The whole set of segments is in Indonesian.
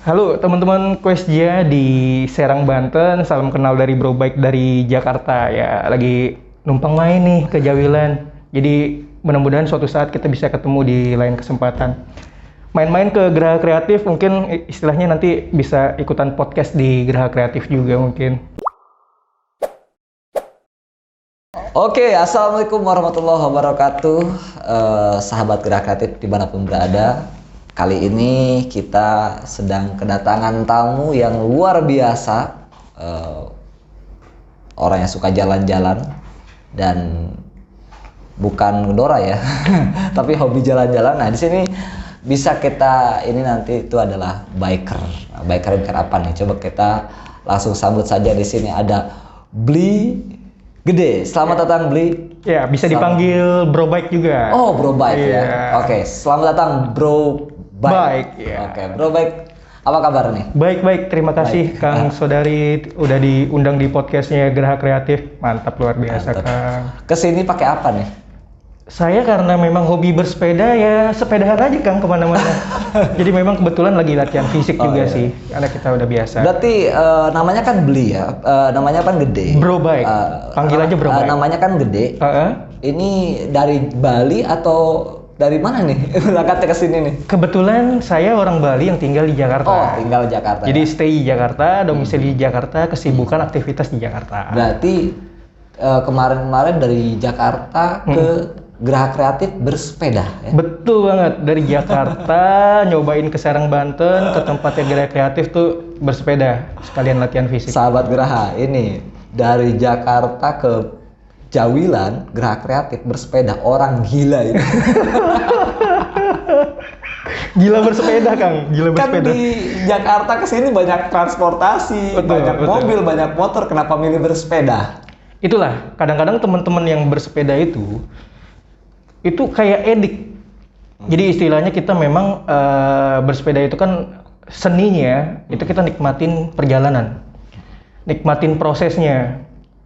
Halo teman-teman Questja di Serang, Banten. Salam kenal dari Bro Bike dari Jakarta. Ya, lagi numpang main nih ke Jawilan. Jadi mudah-mudahan suatu saat kita bisa ketemu di lain kesempatan. Main-main ke Geraha Kreatif, mungkin istilahnya nanti bisa ikutan podcast di Geraha Kreatif juga mungkin. Oke, assalamualaikum warahmatullahi wabarakatuh, sahabat Geraha Kreatif dimanapun berada. Kali ini kita sedang kedatangan tamu yang luar biasa, orang yang suka jalan-jalan dan bukan Dora ya, tapi hobi jalan-jalan. Nah di sini bisa kita ini nanti itu adalah biker. Biker apa nih? Coba kita langsung sambut saja. Di sini ada Bli Gede. Selamat datang Bli. Ya, bisa dipanggil Bro Bike juga. Oh, Bro Bike ya. Oke, selamat datang Bro Bike. Ya. Oke, Bro Bike. Apa kabar nih? Baik. Terima kasih Kang Saudari udah diundang di podcastnya Geraha Kreatif. Mantap, luar biasa. Mantap. Kang. Kesini pakai apa nih? Saya karena memang hobi bersepeda ya sepedahan aja Kang kemana-mana. Jadi memang kebetulan lagi latihan fisik juga sih, karena kita udah biasa. Berarti namanya kan Bli ya, namanya kan Gede. Bro Bike, panggil aja Bro Bike. Namanya kan Gede. Ini dari Bali atau dari mana nih berangkatnya ke sini nih? Kebetulan saya orang Bali yang tinggal di Jakarta. Oh, tinggal di Jakarta. Jadi stay di Jakarta, domisili di Jakarta, kesibukan aktivitas di Jakarta. Berarti kemarin-kemarin dari Jakarta ke Geraha Kreatif bersepeda ya? Betul banget, dari Jakarta nyobain ke Serang, Banten, ke tempatnya Geraha Kreatif tuh bersepeda, sekalian latihan fisik. Sahabat Geraha, ini dari Jakarta ke Jawilan, Geraha Kreatif bersepeda, orang gila ini. Gila bersepeda Kang, gila bersepeda. Kan di Jakarta ke sini banyak transportasi, banyak mobil, banyak motor, kenapa milih bersepeda? Itulah, kadang-kadang teman-teman yang bersepeda itu kayak edik. Jadi istilahnya kita memang bersepeda itu kan seninya, itu kita nikmatin perjalanan, nikmatin prosesnya,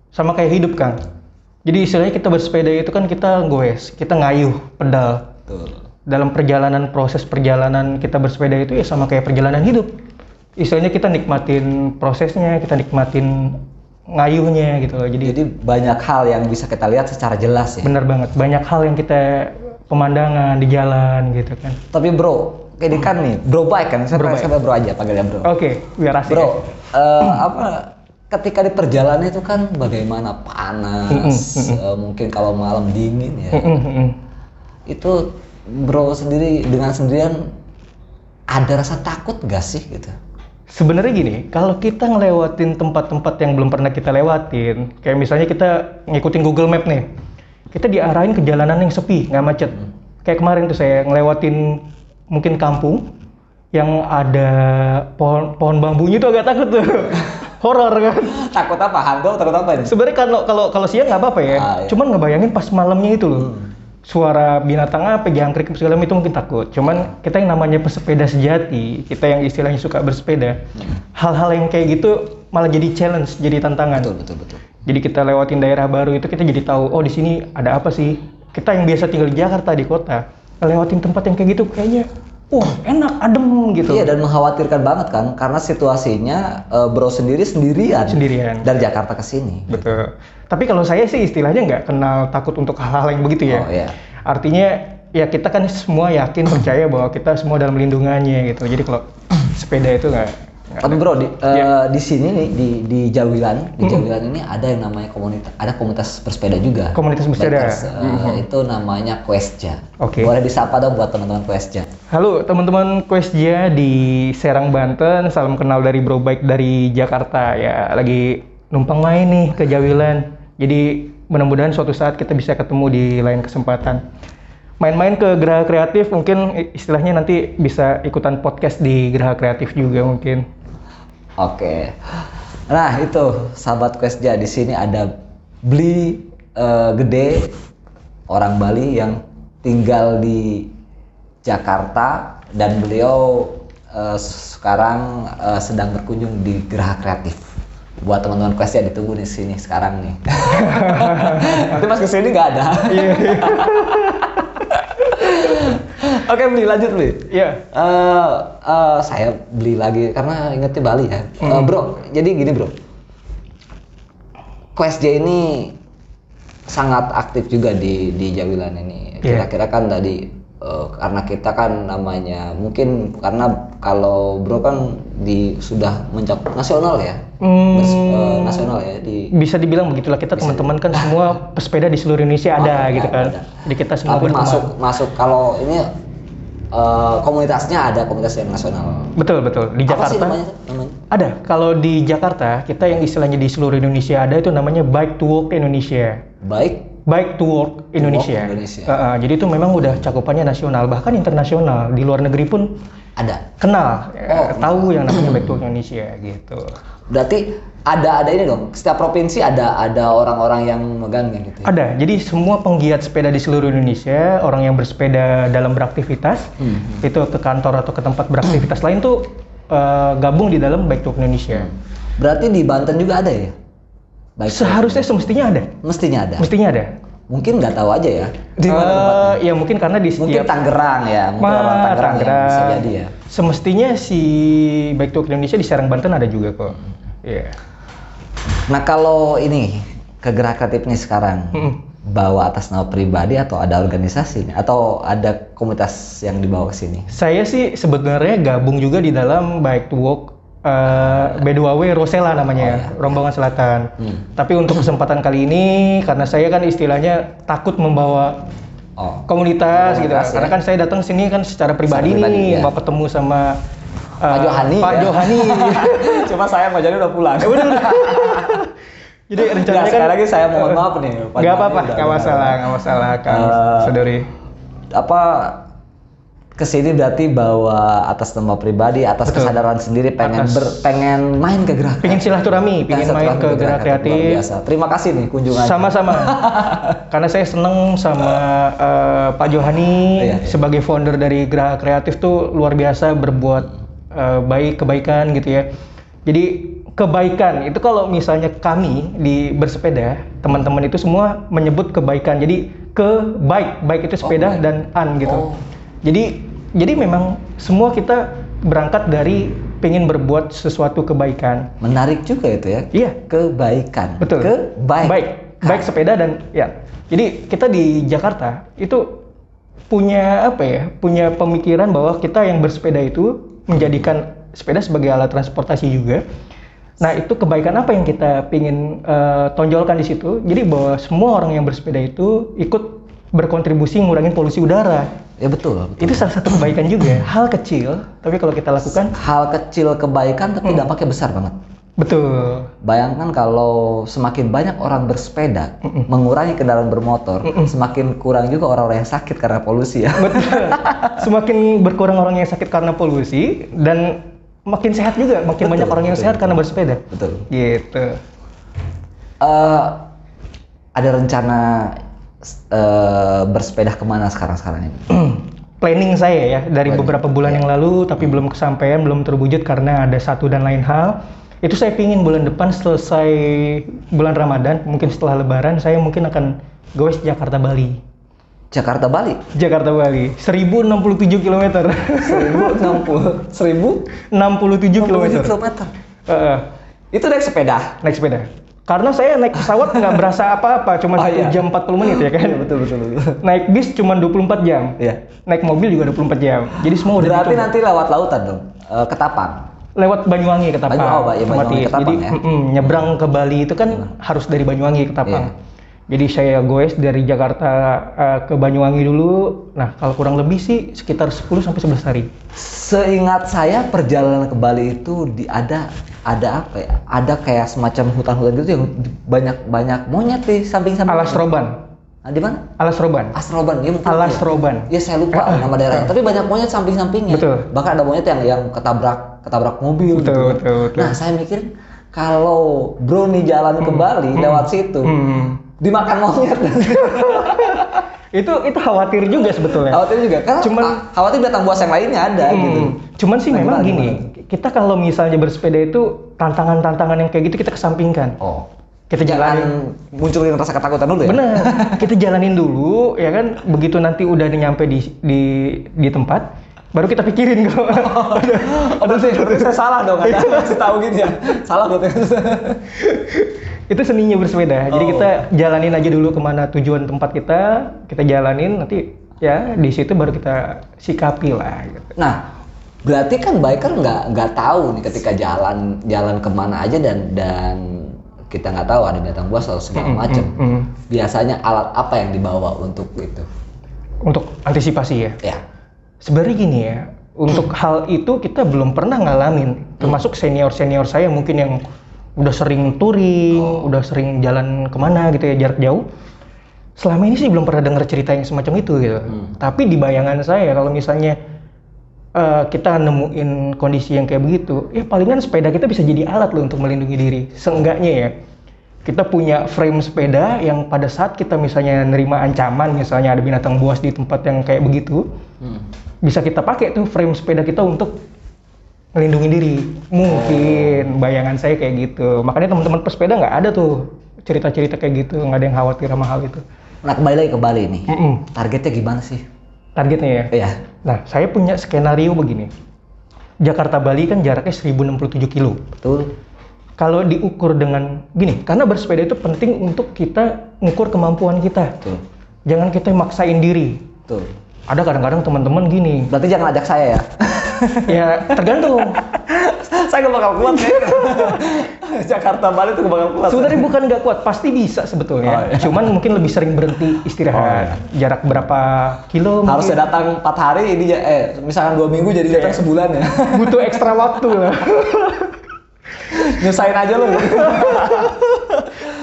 sama kayak hidup Kang. Jadi istilahnya kita bersepeda itu kan kita goes, kita ngayuh pedal. Betul. Dalam proses perjalanan kita bersepeda itu ya sama kayak perjalanan hidup. Istilahnya kita nikmatin prosesnya, kita nikmatin ngayuhnya gitu loh. Jadi banyak hal yang bisa kita lihat secara jelas ya. Bener banget, banyak hal yang kita pemandangan di jalan gitu kan. Tapi Bro, ini kan nih Bro Bike kan, saya Bro aja panggilnya Bro. Oke, biar asik. Bro, ketika di perjalanan itu kan bagaimana panas, mungkin kalau malam dingin ya. Itu Bro sendiri dengan sendirian ada rasa takut gak sih gitu? Sebenarnya gini, kalau kita ngelewatin tempat-tempat yang belum pernah kita lewatin, kayak misalnya kita ngikutin Google Map nih, kita diarahin ke jalanan yang sepi, nggak macet. Kayak kemarin tuh saya ngelewatin mungkin kampung yang ada pohon bambunya tuh agak takut tuh. Horor kan? Takut apa? Hantu? Takut apa nih? Sebenarnya kalau siang nggak apa-apa ya. Cuman ngebayangin pas malamnya itu loh. Suara binatang apa, jangkrik segala macam itu mungkin takut. Cuman kita yang namanya pesepeda sejati, kita yang istilahnya suka bersepeda, hal-hal yang kayak gitu malah jadi challenge, jadi tantangan. Betul. Jadi kita lewatin daerah baru itu kita jadi tahu, oh di sini ada apa sih? Kita yang biasa tinggal di Jakarta di kota, lewatin tempat yang kayak gitu kayaknya enak, adem gitu. Iya, dan mengkhawatirkan banget kan, karena situasinya Bro sendirian dari Jakarta ke sini. Betul. Tapi kalau saya sih istilahnya nggak kenal takut untuk hal-hal yang begitu ya. Oh, iya. Artinya ya kita kan semua yakin percaya bahwa kita semua dalam lindungannya gitu. Jadi kalau sepeda itu nggak. Tapi Bro, di sini nih di Jawilan, Jawilan ini ada yang namanya komunitas bersepeda juga. Komunitas bersepeda. Itu namanya Questja. Oke. Boleh disapa dong buat teman-teman Questja. Halo teman-teman Questja di Serang, Banten. Salam kenal dari Bro Bike dari Jakarta. Ya, lagi numpang main nih ke Jawilan. Jadi mudah-mudahan suatu saat kita bisa ketemu di lain kesempatan. Main-main ke Geraha Kreatif, mungkin istilahnya nanti bisa ikutan podcast di Geraha Kreatif juga mungkin. Oke. Nah itu sahabat Questja, di sini ada Bli Gede, orang Bali yang tinggal di Jakarta, dan beliau sekarang sedang berkunjung di Geraha Kreatif. Buat teman-teman Questja ditunggu di sini sekarang nih. Nanti pas kesini nggak ada. Oke, beli lanjut beli. Iya. Saya beli lagi karena ingetnya Bali ya. Bro, jadi gini bro. QSJ ini sangat aktif juga di Jawilan ini. Kira-kira kan tadi karena kita kan namanya mungkin karena kalau bro kan sudah mencakup nasional ya. Nasional ya bisa dibilang begitulah, kita teman-teman kan semua pesepeda di seluruh Indonesia ada gitu kan. Ada. Jadi kita semua tapi berteman. masuk kalau ini komunitasnya ada komunitas yang nasional. Betul di Apa Jakarta. sih namanya? Ada. Kalau di Jakarta kita yang istilahnya di seluruh Indonesia ada itu namanya Bike to Work Indonesia. Bike to Work Indonesia. Jadi itu memang udah cakupannya nasional, bahkan internasional. Di luar negeri pun ada. Kenal, tahu yang namanya Bike to Work Indonesia gitu. Berarti ada ini dong. Setiap provinsi ada orang-orang yang megang gitu. Ya? Ada. Jadi semua penggiat sepeda di seluruh Indonesia, orang yang bersepeda dalam beraktivitas, itu ke kantor atau ke tempat beraktivitas lain tuh gabung di dalam Bike to Work Indonesia. Berarti di Banten juga ada ya? Seharusnya semestinya ada. Mestinya ada. Mungkin nggak tahu aja ya. Di mana tempatnya? Ya mungkin karena di setiap mungkin Tangerang ya, mungkin orang Tangerang yang bisa jadi ya. Semestinya si Bike to Work Indonesia di Serang Banten ada juga kok. Iya. Nah kalau ini ke Gerak Kreatif nih sekarang bawa atas nama pribadi atau ada organisasi atau ada komunitas yang dibawa ke sini? Saya sih sebenarnya gabung juga di dalam Bike to Work B2W Rosella namanya, Rombongan Selatan. Tapi untuk kesempatan kali ini karena saya kan istilahnya takut membawa komunitas gitu. Karena kan saya datang sini kan secara pribadi nih, mau ketemu sama Pak Johani. Cuma saya sama Johani udah pulang. Jadi rencananya kan sekali lagi saya mohon maaf nih. Nggak apa-apa, nggak masalah Kang Saudari. Kesini berarti bawa atas nama pribadi, atas kesadaran sendiri pengen main ke Gerak. Pengen silaturahmi, pengen main ke Gerak Kreatif. Biasa. Terima kasih nih kunjungannya. Sama-sama. Karena saya seneng sama Pak Johani sebagai founder dari Gerak Kreatif tuh luar biasa berbuat kebaikan gitu ya. Jadi kebaikan itu kalau misalnya kami di bersepeda, teman-teman itu semua menyebut kebaikan. Jadi baik itu sepeda dan gitu. Jadi memang semua kita berangkat dari pengen berbuat sesuatu kebaikan. Menarik juga itu ya. Iya. Kebaikan. Betul. Baik sepeda dan ya. Jadi kita di Jakarta itu punya punya pemikiran bahwa kita yang bersepeda itu menjadikan sepeda sebagai alat transportasi juga. Nah itu kebaikan apa yang kita pengen tonjolkan di situ. Jadi bahwa semua orang yang bersepeda itu ikut berkontribusi ngurangin polusi udara. Ya betul. Itu salah satu kebaikan juga. Hal kecil, tapi kalau kita lakukan hal kecil kebaikan tapi dampaknya besar banget. Betul. Bayangkan kalau semakin banyak orang bersepeda, mengurangi kendaraan bermotor, semakin kurang juga orang-orang yang sakit karena polusi ya. Betul. Semakin berkurang orang yang sakit karena polusi dan makin sehat juga, makin banyak orang yang sehat karena bersepeda. Betul. Gitu. Ada rencana bersepeda kemana sekarang ini? Planning saya ya dari beberapa bulan yang lalu, tapi belum kesampaian, belum terwujud karena ada satu dan lain hal. Itu saya pingin bulan depan selesai bulan Ramadan, mungkin setelah Lebaran saya mungkin akan goes Jakarta Bali. 1067 km. 1067 km. Itu naik sepeda? Naik sepeda. Karena saya naik pesawat nggak berasa apa-apa, cuma 1 jam 40 menit ya kan? Iya, betul. Naik bis cuma 24 jam. Iya. Naik mobil juga 24 jam. Jadi semua udah berarti dicoba. nanti lewat lautan dong? Ketapang? Lewat Banyuwangi ke Tapang. Banyuwangi ke Tapang. Jadi nyebrang ke Bali itu kan harus dari Banyuwangi ke Tapang. Iya. Jadi saya goes dari Jakarta ke Banyuwangi dulu. Nah, kalau kurang lebih sih sekitar 10 sampai 11 hari. Seingat saya perjalanan ke Bali itu ada apa ya? Ada kayak semacam hutan-hutan gitu yang banyak monyet di samping-samping. Alas Roban. Nah, di mana? Alas Roban. Ya, Alas Roban. Ya saya lupa nama daerahnya. Tapi banyak monyet samping-sampingnya. Betul. Bahkan ada monyet yang ketabrak mobil. Betul. Nah, saya mikir kalau bro nih jalan ke Bali lewat situ, dimakan monyet. itu khawatir juga sebetulnya. Khawatir juga, karena khawatir binatang buas yang lainnya ada gitu. Cuman sih memang gini, kita kalau misalnya bersepeda itu tantangan-tantangan yang kayak gitu kita kesampingkan. Kita jalanin. Jangan munculin rasa ketakutan dulu ya. Bener, kita jalanin dulu, ya kan. Begitu nanti udah nyampe di tempat, baru kita pikirin kalau Berarti saya salah dong, ada kasih tahu gitu ya. Salah berarti. itu seninya bersepeda. Jadi kita jalanin aja dulu kemana tujuan tempat kita jalanin, nanti ya di situ baru kita sikapi lah. Gitu. Nah, berarti kan biker nggak tahu nih ketika jalan kemana aja dan kita nggak tahu ada binatang buas atau segala macam. Biasanya alat apa yang dibawa untuk itu? Untuk antisipasi ya. Ya. Sebenarnya gini ya, untuk hal itu kita belum pernah ngalamin. Termasuk senior saya mungkin yang udah sering touring, udah sering jalan kemana gitu ya jarak jauh. Selama ini sih belum pernah dengar cerita yang semacam itu gitu. Tapi di bayangan saya kalau misalnya kita nemuin kondisi yang kayak begitu, ya palingan sepeda kita bisa jadi alat loh untuk melindungi diri. Seenggaknya ya, kita punya frame sepeda yang pada saat kita misalnya nerima ancaman, misalnya ada binatang buas di tempat yang kayak begitu, bisa kita pakai tuh frame sepeda kita untuk melindungi diri. Mungkin bayangan saya kayak gitu. Makanya teman-teman pesepeda nggak ada tuh cerita-cerita kayak gitu, nggak ada yang khawatir sama hal itu. Nah, kembali lagi ke Bali nih. Targetnya gimana sih? Targetnya ya? Iya. Nah, saya punya skenario begini. Jakarta-Bali kan jaraknya 1067 kilo. Betul. Kalau diukur dengan gini, karena bersepeda itu penting untuk kita ngukur kemampuan kita. Betul. Jangan kita maksain diri. Betul. Ada kadang-kadang teman-teman gini. Berarti jangan ajak saya ya. Ya, tergantung. Saya nggak bakal kuat ya. Jakarta Bali tuh nggak bakal kuat. Sebenarnya bukan nggak kuat, pasti bisa sebetulnya. Cuman mungkin lebih sering berhenti istirahat. Jarak berapa kilo? Harusnya datang 4 hari, ini misalkan 2 minggu jadi datang sebulan ya. Butuh ekstra waktu lah. Nyusahin aja lo.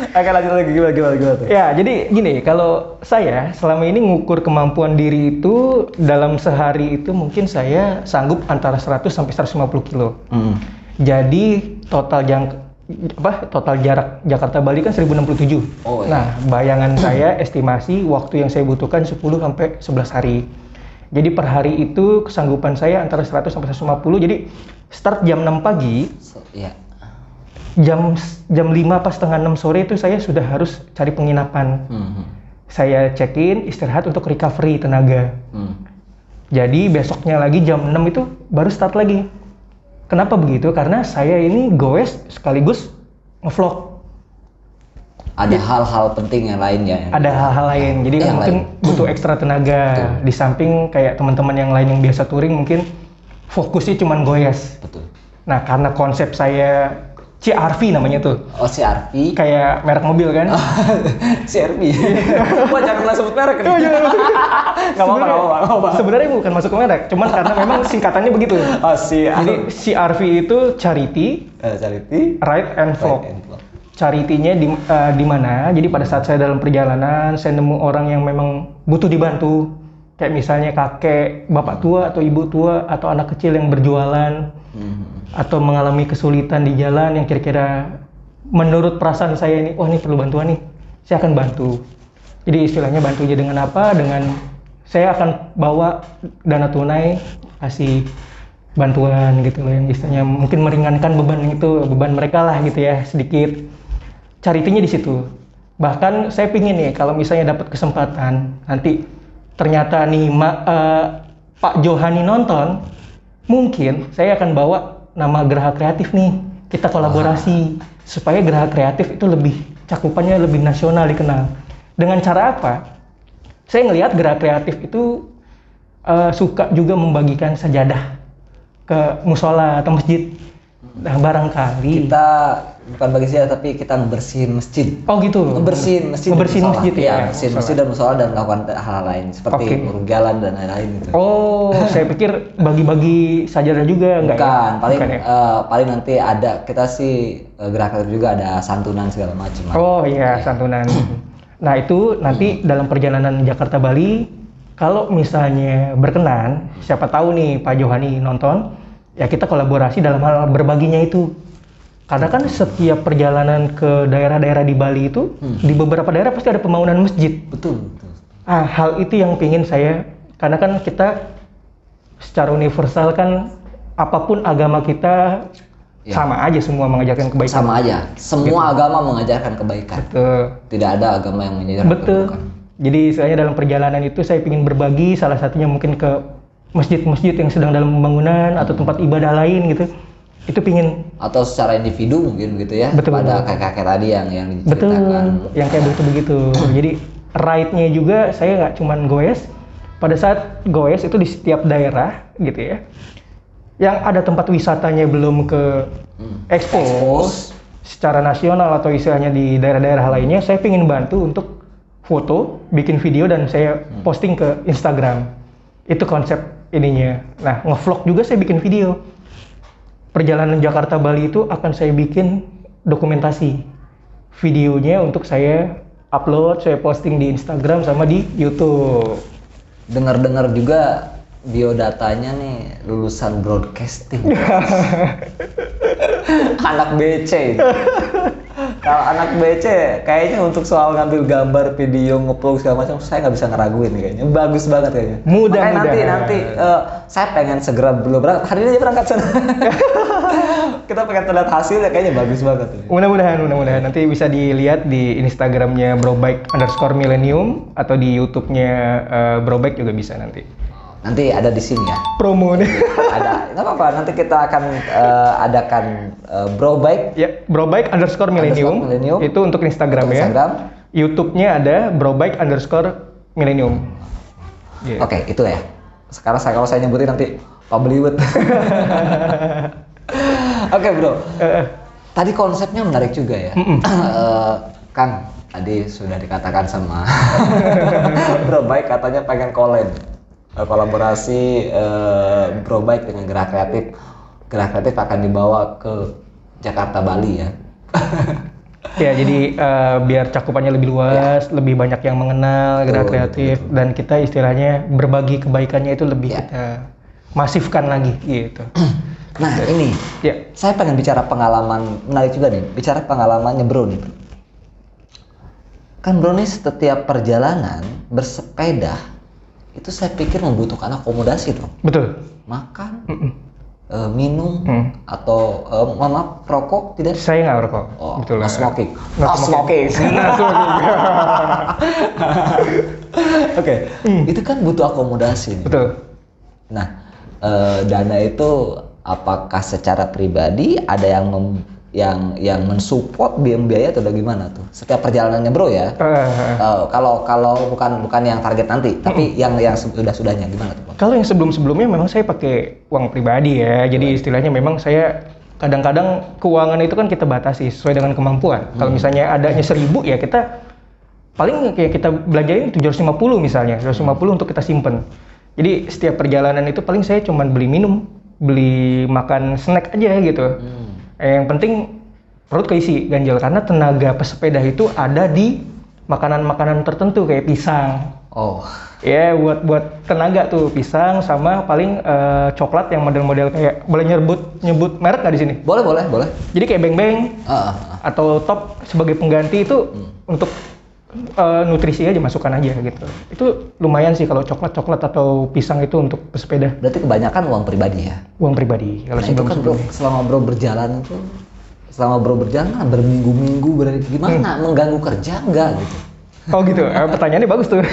Oke, lanjut lagi gimana tuh? Ya, jadi gini, kalau saya selama ini ngukur kemampuan diri itu dalam sehari itu mungkin saya sanggup antara 100 sampai 150 kilo. Jadi total jarak Jakarta Bali kan 1067. Oh, iya. Nah, bayangan saya estimasi waktu yang saya butuhkan 10 sampai 11 hari. Jadi per hari itu kesanggupan saya antara 100 sampai 150. Jadi start jam 6 pagi. Iya. Jam 5 pas setengah 6 sore itu saya sudah harus cari penginapan. Saya check-in, istirahat untuk recovery tenaga. Jadi besoknya lagi jam 6 itu baru start lagi. Kenapa begitu? Karena saya ini goes sekaligus nge-vlog. Ada hal-hal penting yang lain ya. Ada hal-hal lain. Jadi yang mungkin lain. butuh ekstra tenaga. Di samping kayak teman-teman yang lain yang biasa touring mungkin fokusnya cuma goes. Betul. Nah, karena konsep saya CR-V namanya tuh. Oh, CR-V. Kayak merek mobil kan? CR-V. Wah, jangan sebut merek nih. Nggak apa-apa. Sebenarnya bukan masuk ke merek, cuman karena memang singkatannya begitu. Oh, Jadi CR-V itu charity, Charity. ride and vlog. Charity-nya di mana? Jadi pada saat saya dalam perjalanan, saya nemu orang yang memang butuh dibantu. Kayak misalnya kakek, bapak tua atau ibu tua atau anak kecil yang berjualan atau mengalami kesulitan di jalan yang kira-kira menurut perasaan saya ini, wah ini perlu bantuan nih, saya akan bantu. Jadi istilahnya bantunya dengan apa? Dengan saya akan bawa dana tunai, kasih bantuan gitu loh, yang istilahnya mungkin meringankan beban mereka lah gitu ya sedikit. Charity-nya di situ. Bahkan saya pingin nih kalau misalnya dapat kesempatan nanti ternyata nih Pak Johani nonton, mungkin saya akan bawa nama Geraha Kreatif nih, kita kolaborasi supaya Geraha Kreatif itu lebih cakupannya lebih nasional dikenal. Dengan cara apa? Saya ngelihat Geraha Kreatif itu suka juga membagikan sajadah ke musola atau masjid. Nah, barangkali Kita bukan bagi saja tapi kita ngebersihin masjid. Oh gitu. Ngebersihin masjid. Ngebersihin masjid ya. Bersihin masjid dan musola dan melakukan hal lain seperti uruk jalan dan lain-lain gitu. Oh, saya pikir bagi-bagi sajadah juga enggak Bukan, ya? paling Bukan ya? paling nanti ada kita sih gerakan juga ada santunan segala macam. Oh iya, santunan. Nah, itu nanti dalam perjalanan Jakarta Bali kalau misalnya berkenan, siapa tahu nih Pak Johani nonton, ya kita kolaborasi dalam hal berbaginya itu. Karena kan setiap perjalanan ke daerah-daerah di Bali itu, di beberapa daerah pasti ada pembangunan masjid. Betul. Hal itu yang pingin saya, karena kan kita secara universal kan apapun agama kita Ya. Sama aja semua mengajarkan kebaikan. Sama aja. Semua agama mengajarkan kebaikan. Betul. Tidak ada agama yang mengajarkan Betul. keburukan. Jadi istilahnya dalam perjalanan itu saya ingin berbagi, salah satunya mungkin ke masjid-masjid yang sedang dalam pembangunan atau tempat ibadah lain gitu. Itu pingin. Atau secara individu mungkin gitu ya. Betul, pada betul. kakek-kakek tadi yang Betul, diceritakan. yang kayak begitu. Jadi ride-nya juga saya nggak cuman goes. Pada saat goes itu di setiap daerah gitu ya, yang ada tempat wisatanya belum ke expose secara nasional atau istilahnya di daerah-daerah lainnya, saya ingin bantu untuk foto, bikin video dan saya posting ke Instagram. Itu konsep ininya. Nah, ngevlog juga saya bikin video. Perjalanan Jakarta Bali itu akan saya bikin dokumentasi. Videonya untuk saya upload, saya posting di Instagram sama di YouTube. Dengar-dengar juga biodatanya nih lulusan broadcasting. Anak BC. Kalau anak BC kayaknya untuk soal ngambil gambar, video, ngeupload segala macam saya nggak bisa ngeraguin nih kayaknya. Bagus banget kayaknya. Makanya nanti saya pengen segera belum berangkat. Hari ini aja berangkat sana. Kita pengen lihat hasilnya, kayaknya bagus banget. Mudah-mudahan nanti bisa dilihat di Instagramnya brobike_millennium atau di YouTube-nya Brobike juga bisa nanti. Nanti ada di sini ya. Promo nih. Ada, nggak apa-apa. Nanti kita akan adakan Brobike. Ya, brobike_millennium. Itu untuk Instagram ya. YouTube-nya ada brobike_millennium. Yeah. Oke, itu ya. Sekarang kalau saya nyebutin nanti Pak Beliwet. Oke bro, tadi konsepnya menarik juga ya. Kang, tadi sudah dikatakan sama Brobike katanya pengen kolaborasi Brobike dengan Gerak Kreatif. Gerak Kreatif akan dibawa ke Jakarta Bali ya. Ya, jadi biar cakupannya lebih luas, lebih banyak yang mengenal Gerak Kreatif, dan kita istilahnya berbagi kebaikannya itu lebih kita masifkan lagi gitu. Nah ini, saya pengen bicara pengalaman menarik juga nih, bicara pengalamannya bro nih. Kan bro nih setiap perjalanan bersepeda itu saya pikir membutuhkan akomodasi dong. Betul. Makan, minum, atau maaf, rokok tidak? Saya nggak rokok. Oh, betul. No smoking. Oke, itu kan butuh akomodasi. Betul. Nah, dana itu apakah secara pribadi ada yang mensupport biaya atau bagaimana tuh? Setiap perjalanannya bro ya. Kalau bukan yang target nanti, tapi yang sudah-sudahnya gimana tuh? Kalau yang sebelum-sebelumnya memang saya pakai uang pribadi ya. Jadi istilahnya memang saya kadang-kadang keuangan itu kan kita batasi sesuai dengan kemampuan. Kalau misalnya adanya 1.000 ya kita paling kayak kita belanjain 750 misalnya, 750 untuk kita simpen. Jadi setiap perjalanan itu paling saya cuma beli minum, beli makan snack aja gitu. Yang penting perut keisi ganjel, karena tenaga pesepeda itu ada di makanan-makanan tertentu kayak pisang. Oh. Ya buat tenaga tuh pisang sama paling coklat yang model-model kayak, boleh nyebut merek nggak di sini? Boleh. Jadi kayak beng-beng atau top sebagai pengganti itu untuk nutrisi aja, masukkan aja gitu. Itu lumayan sih kalau coklat atau pisang itu untuk pesepeda. Berarti kebanyakan uang pribadi ya? Uang pribadi. Kalau itu kan bro, selama bro berjalan berminggu-minggu gimana? Mengganggu kerja enggak gitu? Oh gitu, pertanyaannya bagus tuh.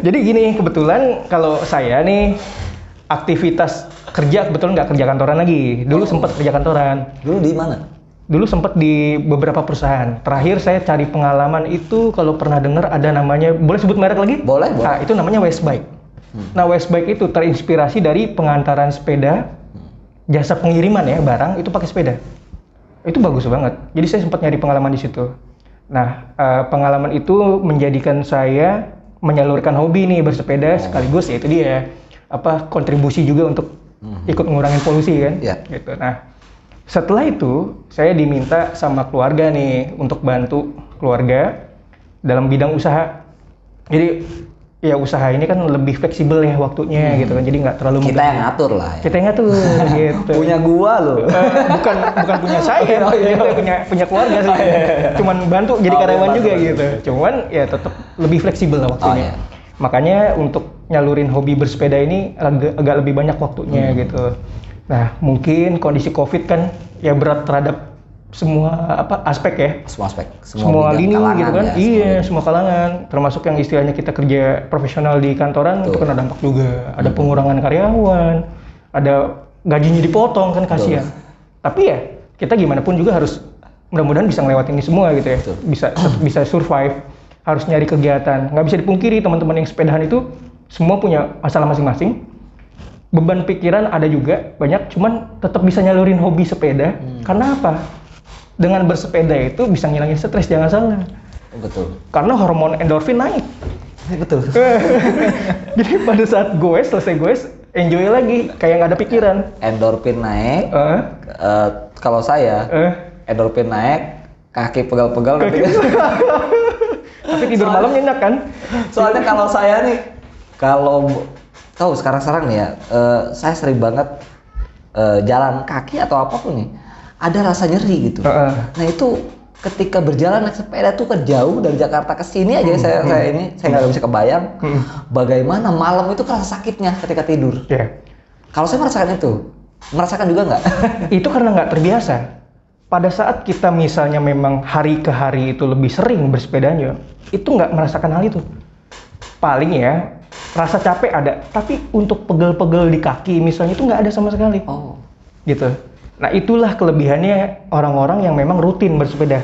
Jadi gini, kebetulan kalau saya nih aktivitas kerja kebetulan nggak kerja kantoran lagi. Dulu sempat kerja kantoran. Dulu di mana? Dulu sempat di beberapa perusahaan. Terakhir saya cari pengalaman itu, kalau pernah dengar ada namanya, boleh sebut merek lagi? Boleh. Nah, itu namanya Westbike. Nah, Westbike itu terinspirasi dari pengantaran sepeda, jasa pengiriman ya, barang itu pakai sepeda. Itu bagus banget. Jadi saya sempat nyari pengalaman di situ. Nah, pengalaman itu menjadikan saya menyalurkan hobi nih bersepeda, sekaligus ya itu dia kontribusi juga untuk ikut ngurangin polusi kan. Gitu. Nah, setelah itu, saya diminta sama keluarga nih untuk bantu keluarga dalam bidang usaha. Jadi, ya usaha ini kan lebih fleksibel ya waktunya gitu kan. Jadi nggak terlalu kita yang ngatur lah ya. Kita yang ngatur gitu. Punya gua loh. bukan punya saya, punya keluarga sih. Cuman bantu jadi karyawan juga gitu. Cuman ya tetap lebih fleksibel lah waktunya. Makanya untuk nyalurin hobi bersepeda ini agak lebih banyak waktunya gitu. Nah, mungkin kondisi COVID kan ya berat terhadap semua aspek ya. Semua aspek, Semua bidang lini kalangan gitu kan. ya, Iya, semua kalangan. Termasuk yang istilahnya kita kerja profesional di kantoran itu kena dampak juga. Ada pengurangan karyawan, ada gajinya dipotong kan, kasihan. Tapi ya kita gimana pun juga harus mudah-mudahan bisa ngelewatin ini semua gitu ya. Betul. Bisa survive. Harus nyari kegiatan. Nggak bisa dipungkiri teman-teman yang sepedahan itu semua punya masalah masing-masing. Beban pikiran ada juga banyak, cuman tetap bisa nyalurin hobi sepeda. Karena apa? Dengan bersepeda itu bisa ngilangin stres, jangan salah. Betul. Karena hormon endorfin naik. Betul. Jadi pada saat selesai goes, enjoy lagi, kayak nggak ada pikiran. Endorfin naik. Kalau saya, endorfin naik, kaki pegal-pegal. Tapi tidur malam nyenyak kan? Soalnya kalau saya nih, tahu sekarang nih ya, saya sering banget jalan kaki atau apapun nih, ada rasa nyeri gitu. Nah itu ketika berjalan naik sepeda tuh kan jauh dari Jakarta ke sini aja saya nggak bisa kebayang bagaimana malam itu kerasa sakitnya ketika tidur. Kalau saya merasakan juga nggak? Itu karena nggak terbiasa. Pada saat kita misalnya memang hari ke hari itu lebih sering bersepedanya, itu nggak merasakan hal itu. Paling ya rasa capek ada, tapi untuk pegel-pegel di kaki misalnya itu nggak ada sama sekali. Gitu. Nah itulah kelebihannya orang-orang yang memang rutin bersepeda.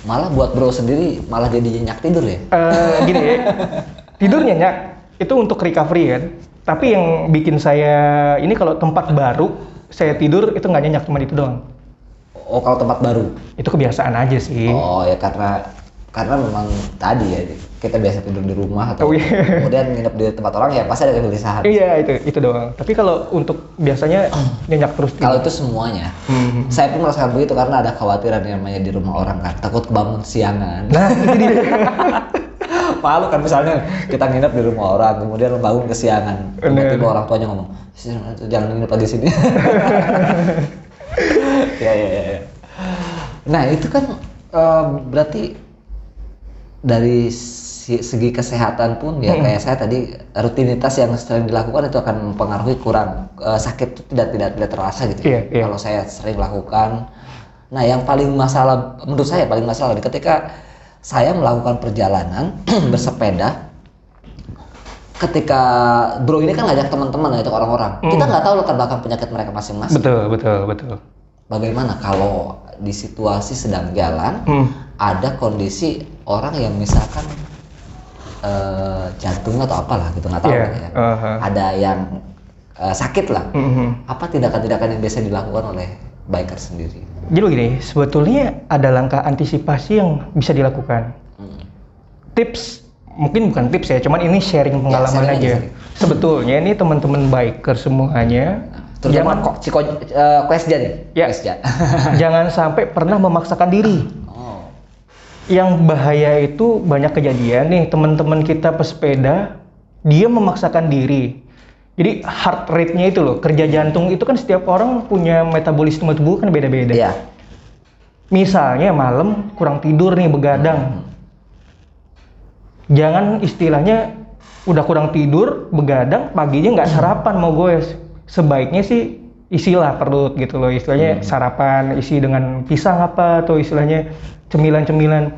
Malah buat bro sendiri malah jadi nyenyak tidur ya? Gini ya, tidur nyenyak itu untuk recovery kan. Tapi yang bikin saya ini kalau tempat baru saya tidur itu nggak nyenyak, cuma itu doang. Oh kalau tempat baru? Itu kebiasaan aja sih. Oh ya karena memang tadi ya kita biasa tidur di rumah atau kemudian nginep di tempat orang ya pasti ada kegelisahan. Iya itu doang. Tapi kalau untuk biasanya nyenyak terus tidur. Kalau itu semuanya, saya pun merasakan begitu karena ada khawatiran yang namanya di rumah orang kan, takut kebangun siangan. Nah itu dia. Malu kan misalnya kita nginep di rumah orang kemudian bangun kesiangan, tiba-tiba orang tuanya ngomong jangan nginep lagi sini. Ya. Nah itu kan berarti dari segi kesehatan pun ya kayak saya tadi rutinitas yang sering dilakukan itu akan mempengaruhi kurang sakit itu tidak terasa gitu. Kalau saya sering lakukan. Nah yang menurut saya paling masalah ketika saya melakukan perjalanan bersepeda. Ketika bro ini kan ngajak teman-teman, ngajak orang-orang, kita nggak tahu latar belakang penyakit mereka masing-masing. Betul. Bagaimana kalau di situasi sedang jalan, ada kondisi orang yang misalkan jantungnya atau apalah gitu, nggak tahu ya. Ada yang sakit lah. Apa tindakan-tindakan yang biasa dilakukan oleh biker sendiri? Jadi begini, sebetulnya ada langkah antisipasi yang bisa dilakukan. Tips mungkin bukan tips ya, cuman ini sharing pengalaman aja. Sebetulnya ini teman-teman biker semuanya, terutama Quesja nih. Quesja. Jangan sampai pernah memaksakan diri. Yang bahaya itu banyak kejadian nih, teman-teman kita pesepeda dia memaksakan diri. Jadi heart rate-nya itu loh, kerja jantung itu kan setiap orang punya metabolisme tubuh kan beda-beda. Misalnya malam kurang tidur nih, begadang. Jangan istilahnya udah kurang tidur, begadang, paginya nggak sarapan mau goes. Sebaiknya sih isilah perut gitu loh, istilahnya sarapan isi dengan pisang apa atau istilahnya cemilan-cemilan.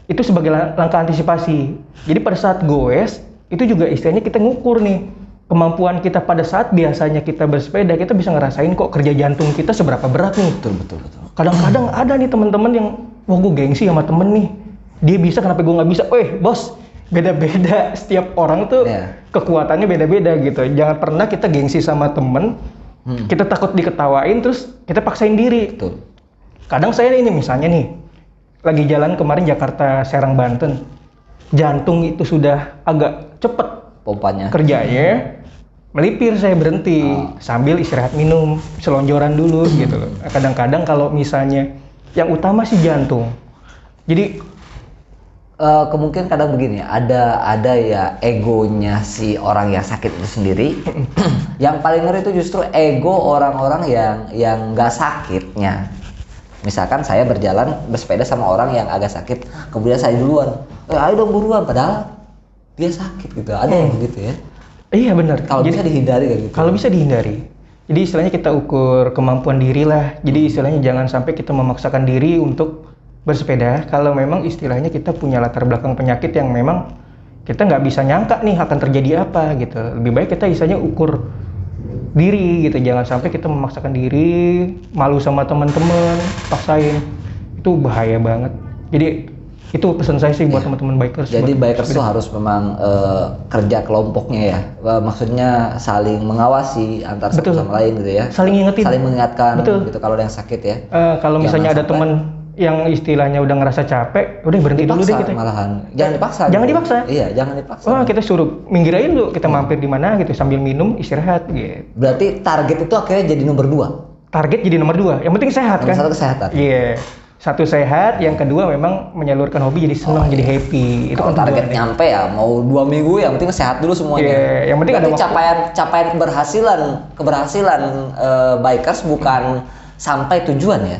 Itu sebagai langkah antisipasi. Jadi pada saat goes itu juga istilahnya kita ngukur nih kemampuan kita pada saat biasanya kita bersepeda, kita bisa ngerasain kok kerja jantung kita seberapa berat nih. Betul. Kadang-kadang ada nih teman-teman yang wah gue gengsi sama temen nih, dia bisa kenapa gue nggak bisa? Bos, beda-beda, setiap orang tuh kekuatannya beda-beda gitu. Jangan pernah kita gengsi sama temen, kita takut diketawain terus kita paksain diri. Betul. Kadang saya ini misalnya nih lagi jalan kemarin Jakarta Serang Banten, jantung itu sudah agak cepet pompanya kerjanya, melipir saya berhenti sambil istirahat minum, selonjoran dulu gitu loh. Kadang-kadang kalau misalnya yang utama sih jantung. Jadi kemungkinan kadang begini, ada ya egonya si orang yang sakit itu sendiri. Yang paling ngeri itu justru ego orang-orang yang nggak sakitnya. Misalkan saya bersepeda sama orang yang agak sakit, kemudian saya duluan, ayo dong buruan, padahal dia sakit gitu. Ada yang begitu ya? Iya benar. Kalau bisa dihindari kayak gitu. Kalau bisa dihindari. Jadi istilahnya kita ukur kemampuan diri lah. Jadi istilahnya jangan sampai kita memaksakan diri untuk bersepeda kalau memang istilahnya kita punya latar belakang penyakit yang memang kita nggak bisa nyangka nih akan terjadi apa gitu. Lebih baik kita istilahnya ukur diri gitu. Jangan sampai kita memaksakan diri, malu sama teman-teman, paksain. Itu bahaya banget. Jadi itu pesan saya sih buat teman-teman bikers. Jadi buat bikers itu harus memang kerja kelompoknya ya. Maksudnya saling mengawasi antar satu sama lain gitu ya. Saling ingetin. Saling mengingatkan Betul. gitu kalau ada yang sakit ya. Kalau misalnya Jangan ada teman yang istilahnya udah ngerasa capek, udah berhenti dulu deh kita. Malahan. Jangan dipaksa. Jangan gitu. dipaksa. Iya, jangan dipaksa. Wah, kita suruh minggirain dulu, kita mampir di mana gitu sambil minum, istirahat gitu. Berarti target itu akhirnya jadi nomor 2. Target jadi nomor 2. Yang penting sehat Nomor kan? satu kesehatan. Iya. Satu sehat, yang kedua memang menyalurkan hobi jadi senang, jadi happy. Itu Kalau kan target tujuannya. nyampe ya mau 2 minggu yang penting sehat dulu semuanya. Iya, yang penting berarti ada waktu. capaian keberhasilan bikers bukan sampai tujuan ya.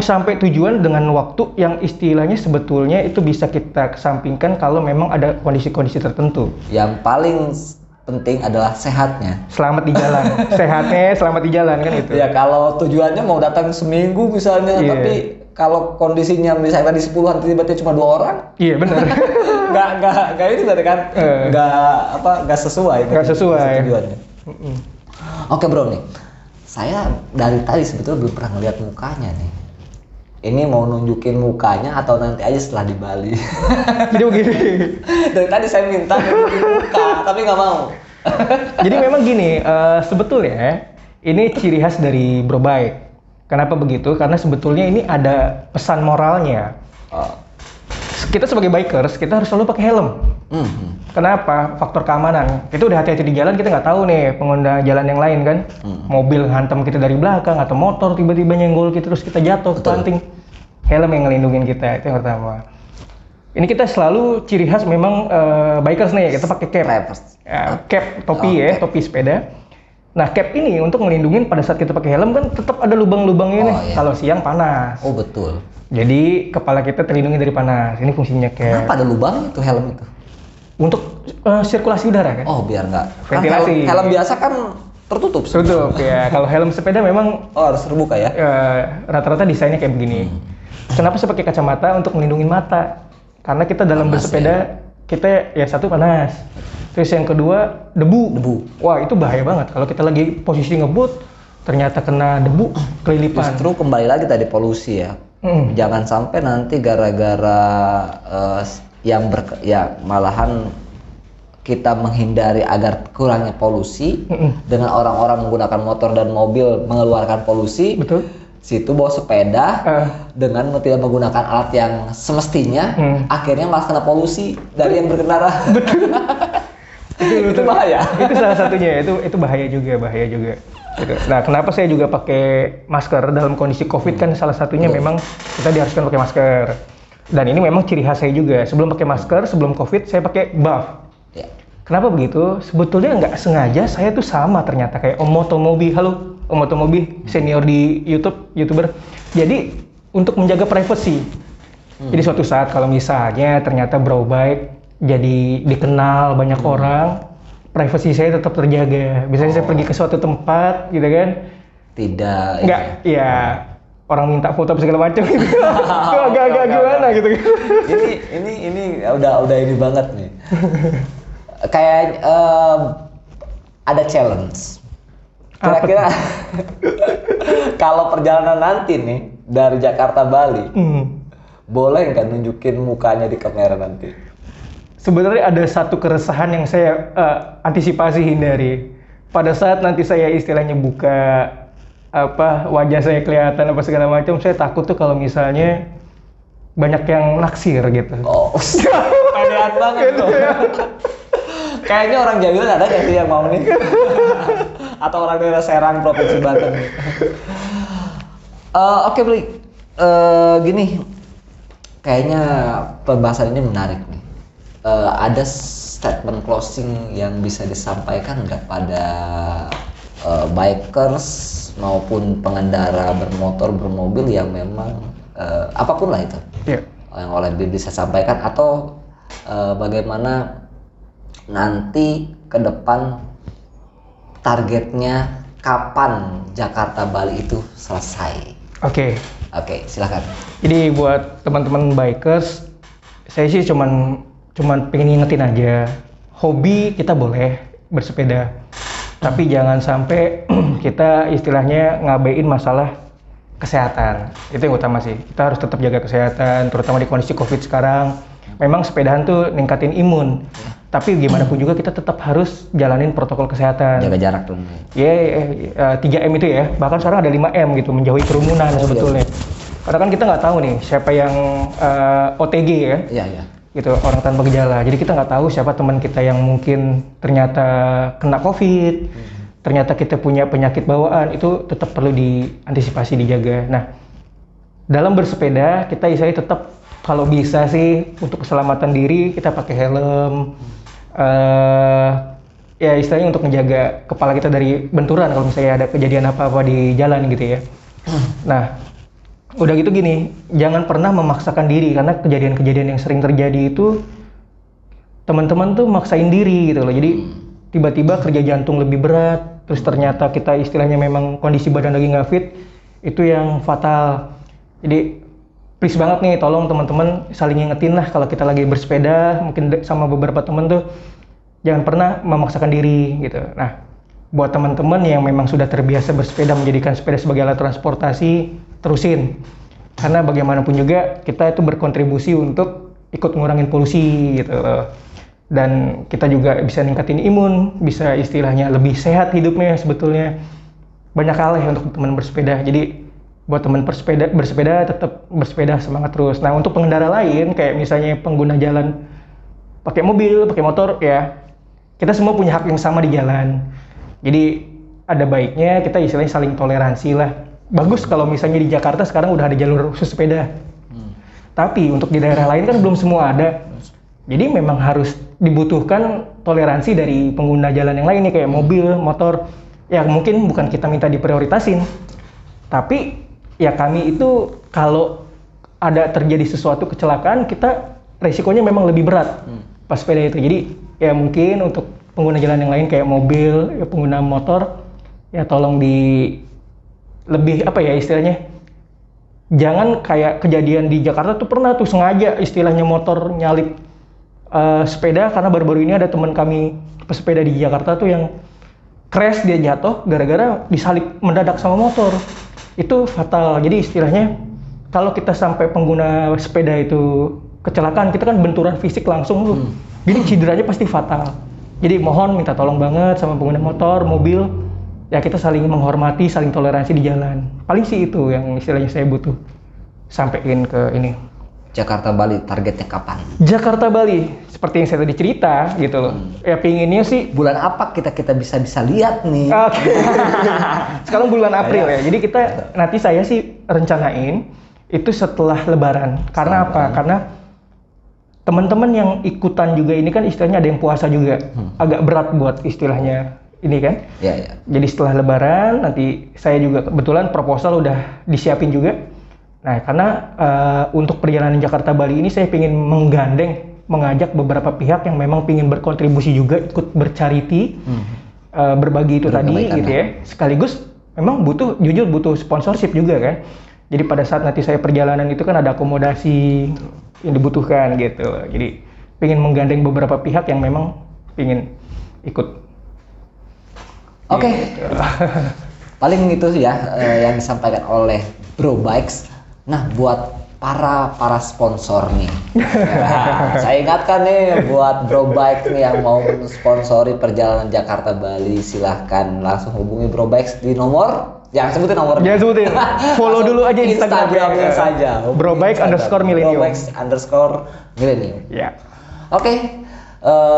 Sampai tujuan dengan waktu yang istilahnya sebetulnya itu bisa kita kesampingkan kalau memang ada kondisi-kondisi tertentu. Yang paling penting adalah sehatnya. Selamat di jalan, sehatnya selamat di jalan kan itu. Ya kalau tujuannya mau datang seminggu misalnya, Iya. tapi kalau kondisinya misalnya tadi 10-an tiba-tiba cuma 2 orang, Iya benar. nggak ini berarti kan nggak sesuai. Nggak sesuai. Tujuannya. Oke bro nih, saya dari tadi sebetulnya belum pernah ngeliat mukanya nih. Ini mau nunjukin mukanya atau nanti aja setelah di Bali? Jadi begini. Dari tadi saya minta nunjukin muka, tapi nggak mau. Jadi memang gini, sebetulnya ini ciri khas dari Bro Bike. Kenapa begitu? Karena sebetulnya ini ada pesan moralnya. Oh. Kita sebagai bikers, kita harus selalu pakai helm. Kenapa? Faktor keamanan. Kita udah hati-hati di jalan, kita nggak tahu nih pengguna jalan yang lain kan. Mobil hantam kita dari belakang atau motor tiba-tiba nyenggol kita terus kita jatuh kebanting. Helm yang ngelindungin kita, itu yang pertama. Ini kita selalu ciri khas memang bikers nih, kita pakai cap. Cap, topi ya, topi sepeda. Nah, cap ini untuk ngelindungin pada saat kita pakai helm kan tetap ada lubang-lubangnya nih. Iya. Kalau siang panas. Oh betul. Jadi kepala kita terlindungi dari panas. Ini fungsinya cap. Kenapa ada lubang itu helm itu? Untuk sirkulasi udara kan? Oh biar nggak. Ventilasi. Helm biasa kan tertutup. Tutup ya. Kalau helm sepeda memang Oh harus terbuka ya? rata-rata desainnya kayak begini. Kenapa saya pakai kacamata? Untuk melindungi mata. Karena kita dalam Panas, bersepeda kita ya satu panas. Terus yang kedua debu. Wah itu bahaya banget. Kalau kita lagi posisi ngebut, ternyata kena debu kelilipan. Justru kembali lagi tadi polusi ya. Jangan sampai nanti gara-gara malahan kita menghindari agar kurangnya polusi dengan orang-orang menggunakan motor dan mobil mengeluarkan polusi. Betul. Situ bawa sepeda dengan tidak menggunakan alat yang semestinya akhirnya malah kena polusi dari yang berkendara. Itu bahaya. Itu salah satunya. Itu bahaya juga. Gitu. Nah, kenapa saya juga pakai masker dalam kondisi COVID kan salah satunya memang kita diharuskan pakai masker. Dan ini memang ciri khas saya juga. Sebelum pakai masker, sebelum COVID saya pakai buff. Ya. Kenapa begitu? Sebetulnya nggak sengaja saya tuh sama ternyata kayak Om Motomobi. Halo, Om Motomobi, senior di YouTuber. Jadi untuk menjaga privasi. Jadi suatu saat kalau misalnya ternyata Bro Bike jadi dikenal banyak orang, privasi saya tetap terjaga. Biasanya saya pergi ke suatu tempat gitu kan. Tidak. Nggak, ya orang minta foto segala macam gitu. Agak-agak gimana gitu. Ini udah ini banget nih. Kayak ada challenge. Kira-kira kalau perjalanan nanti nih dari Jakarta Bali, boleh nggak nunjukin mukanya di kamera nanti? Sebenarnya ada satu keresahan yang saya antisipasi hindari. Pada saat nanti saya istilahnya buka wajah saya kelihatan apa segala macam, saya takut tuh kalau misalnya banyak yang naksir gitu. Oh, pedean banget tuh. Kayaknya orang Jawa nggak ada nggak sih yang mau nih? Atau orang daerah Serang, Provinsi Banten. Oke, Bli. Gini, kayaknya pembahasan ini menarik nih. Ada statement closing yang bisa disampaikan nggak pada bikers maupun pengendara bermotor, bermobil yang memang apapun lah itu, yang oleh Bli bisa sampaikan, atau bagaimana nanti ke depan targetnya kapan Jakarta Bali itu selesai? Oke. Oke, silakan. Jadi buat teman-teman bikers, saya sih cuman pengen ngingetin aja, hobi kita boleh bersepeda, tapi jangan sampai kita istilahnya ngabein masalah kesehatan. Itu yang utama sih. Kita harus tetap jaga kesehatan, terutama di kondisi COVID sekarang. Memang sepedahan tuh ningkatin imun, tapi gimana pun juga kita tetap harus jalanin protokol kesehatan. Jaga jarak dong. 3M itu ya, bahkan sekarang ada 5M gitu, menjauhi kerumunan sebetulnya. Karena kan kita nggak tahu nih siapa yang OTG ya. Iya, iya. Gitu, orang tanpa gejala. Jadi kita nggak tahu siapa teman kita yang mungkin ternyata kena COVID, ternyata kita punya penyakit bawaan, itu tetap perlu diantisipasi, dijaga. Nah, dalam bersepeda kita istilahnya tetap kalau bisa sih untuk keselamatan diri kita pakai helm, ya istilahnya untuk menjaga kepala kita dari benturan kalau misalnya ada kejadian apa-apa di jalan gitu ya. Nah, udah gitu gini, jangan pernah memaksakan diri, karena kejadian-kejadian yang sering terjadi itu teman-teman tuh maksain diri gitu loh. Jadi tiba-tiba kerja jantung lebih berat, terus ternyata kita istilahnya memang kondisi badan lagi nggak fit, itu yang fatal. Jadi please banget nih, tolong teman-teman saling ingetin lah kalau kita lagi bersepeda, mungkin sama beberapa teman tuh jangan pernah memaksakan diri gitu. Nah, buat teman-teman yang memang sudah terbiasa bersepeda, menjadikan sepeda sebagai alat transportasi, terusin. Karena bagaimanapun juga kita itu berkontribusi untuk ikut ngurangin polusi gitu loh. Dan kita juga bisa ningkatin imun, bisa istilahnya lebih sehat hidupnya sebetulnya. Banyak hal ya untuk teman bersepeda. Jadi buat teman bersepeda tetap bersepeda, semangat terus. Nah, untuk pengendara lain kayak misalnya pengguna jalan pakai mobil, pakai motor ya, kita semua punya hak yang sama di jalan. Jadi ada baiknya kita istilahnya saling toleransi lah. Bagus kalau misalnya di Jakarta sekarang udah ada jalur khusus sepeda. Tapi untuk di daerah lain kan belum semua ada. Jadi memang harus dibutuhkan toleransi dari pengguna jalan yang lain nih, kayak mobil, motor. Ya mungkin bukan kita minta diprioritasin, tapi ya kami itu kalau ada terjadi sesuatu kecelakaan, kita resikonya memang lebih berat pas sepeda itu. Jadi ya mungkin untuk pengguna jalan yang lain kayak mobil, ya pengguna motor, ya tolong lebih apa ya istilahnya, jangan kayak kejadian di Jakarta tuh pernah tuh sengaja istilahnya motor nyalip sepeda, karena baru-baru ini ada teman kami pesepeda di Jakarta tuh yang crash, dia jatuh gara-gara disalip mendadak sama motor. Itu fatal. Jadi istilahnya kalau kita sampai pengguna sepeda itu kecelakaan, kita kan benturan fisik langsung tuh. Jadi cederanya pasti fatal. Jadi mohon minta tolong banget sama pengguna motor, mobil, ya kita saling menghormati, saling toleransi di jalan. Paling sih itu yang istilahnya saya butuh sampein ke ini. Jakarta Bali targetnya kapan? Jakarta Bali seperti yang saya tadi cerita gitu loh. Ya pinginnya sih bulan apa kita bisa lihat nih? Oke. Sekarang bulan April ya. Jadi kita nanti saya sih rencanain itu setelah Lebaran. Karena apa? Karena teman-teman yang ikutan juga ini kan istilahnya ada yang puasa juga. Agak berat buat istilahnya ini kan. Iya, iya. Jadi setelah Lebaran nanti saya juga kebetulan proposal udah disiapin juga. Nah, karena untuk perjalanan Jakarta Bali ini saya ingin mengajak beberapa pihak yang memang ingin berkontribusi juga, ikut bercharity, berbagi itu tadi gitu ya. Sekaligus memang jujur butuh sponsorship juga kan. Jadi pada saat nanti saya perjalanan itu kan ada akomodasi yang dibutuhkan gitu. Jadi ingin menggandeng beberapa pihak yang memang ingin ikut. Oke. Gitu. Paling itu ya yang disampaikan oleh Bro Bikes. Nah, buat para sponsor nih, saya ingatkan nih buat Bro Bikes nih yang mau sponsori perjalanan Jakarta Bali, silahkan langsung hubungi Bro Bikes di nomor, jangan sebutin nomornya. Jangan sebutin, follow dulu aja Instagramnya saja. Brobike_millennium. Brobike_millennium. Ya. Oke.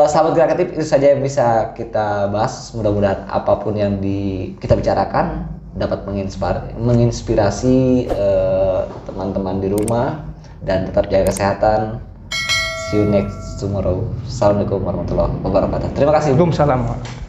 Sahabat Gerak Kreatif, itu saja yang bisa kita bahas. Mudah-mudahan apapun yang kita bicarakan dapat menginspirasi teman-teman di rumah, dan tetap jaga kesehatan. See you next tomorrow. Assalamualaikum warahmatullahi wabarakatuh. Terima kasih. Waalaikumsalam.